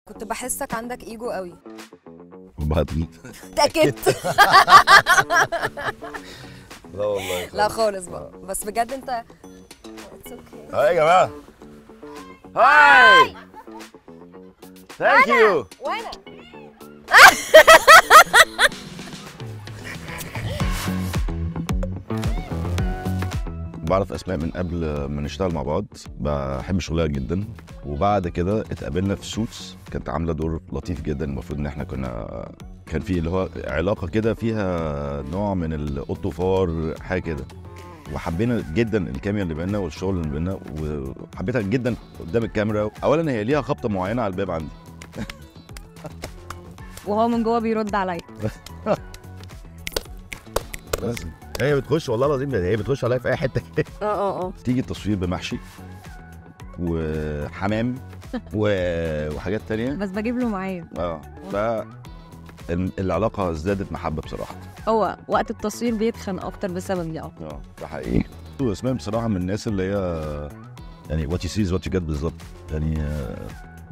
كنت بحسك عندك ايجو قوي. وبعدين اتأكدت. لا والله لا خالص بقى، بس بجد انت اتس اوكي. هاي يا جماعه، هاي ثانك يو. وانا بعرف اسماء من قبل ما نشتغل مع بعض، بحب شغلها جدا. وبعد كده اتقابلنا في سوتس، كانت عامله دور لطيف جدا. المفروض ان احنا كان في اللي هو علاقه كده فيها نوع من القط وفار حاجه كده، وحبينا جدا الكيمياء اللي بينا والشغل اللي بينا، وحبيتها جدا قدام الكاميرا. اولا هي ليها خبطه معينه على الباب عندي وهو من جوه بيرد عليا. بس هي بتخش والله العظيم، هي بتخش عليا في اي حته كده. اه تيجي التصوير بمحشي وحمام وحاجات تانية، بس بجيب له معايا. العلاقه زادت محبه بصراحه. هو وقت التصوير بيتخن اكتر بسبب دي. ده حقيقي. واسماء بصراحه من الناس اللي هي يعني what you see is what you get بالظبط، يعني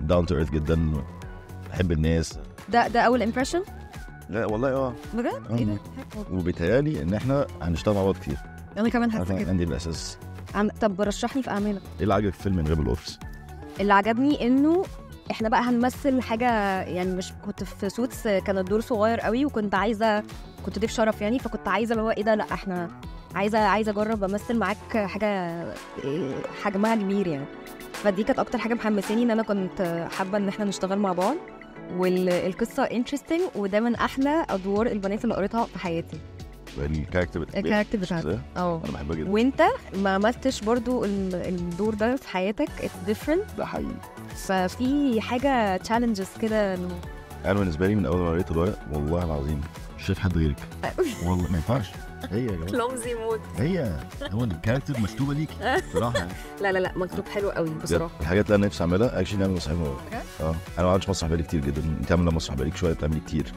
down to earth جدا، بحب الناس. ده اول امبريشن. لا والله بجد ايه ده؟ وبيتهيألي ان احنا هنشتغل مع بعض كتير. انا كمان حاسه كده. عندي الاساس. طب رشحني في اعمالك. ايه اللي عجبك في فيلم من غير الاوفيس؟ اللي عجبني انه احنا بقى هنمثل حاجه، يعني مش كنت في سوتس كان الدور صغير قوي، كنت ضيف شرف يعني، فكنت عايزه اللي هو ايه ده، لا احنا عايزه اجرب امثل معاك حاجه حجمها كبير يعني. فدي كانت اكتر حاجه محمساني، ان انا كنت حابه ان احنا نشتغل مع بعض، والقصه انترستنج، وده من احلى ادوار البنات اللي قريتها في حياتي. الكاركتر بتاعتك انا بحبها جدا. وانت ما عملتش برضو الدور ده في حياتك، اتس ديفرنت. ده حقيقي. ففي حاجه تشالنجز كده. انا بالنسبه لي من اول ما قريت الورق والله العظيم مش شايف حد غيرك. والله ما ينفعش. هي يا جماعه كلومزي مود. هو الكاركتر مكتوبه ليكي بصراحه. لا مكتوب حلو قوي بصراحه. الحاجات اللي انا نفسي اعملها اكشلي نعمل مسرح انا ما عملتش مسرح بقالي كتير جدا. انت عامله مسرح بقالك شويه، بتعملي كتير.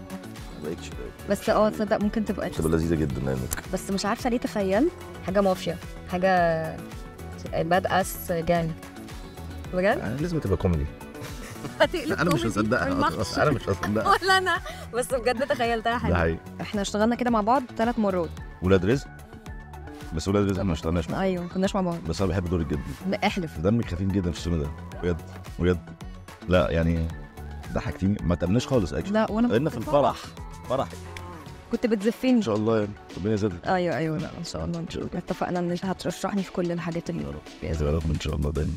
بس تصدق ممكن تبقى لذيذه جدا لانك، بس مش عارفه ليه تخيل حاجه مافيا، حاجه باد اس جانج. بجد لازم تبقى كوميدي. انا مش هصدقها. ولا انا، بس بجد تخيلتها حلوه. احنا اشتغلنا كده مع بعض 3 مرات. ولاد رزق، بس ولاد رزق ما اشتغلناش معاه. ايوه ما كناش مع بعض. بس انا بحب دورك جدا. احلف. دمك خفيف جدا في السنه ده، بجد. لا يعني ضحكتيني، ما تقابلناش خالص اكشن. لا وانا قلنا في الفرح كنت بتزفني ان شاء الله، يعني ربنا يزيدك. ايوه لا ان شاء الله اتفقنا ان هترشحني في كل الحاجات اللي يا رب ان شاء الله دايما.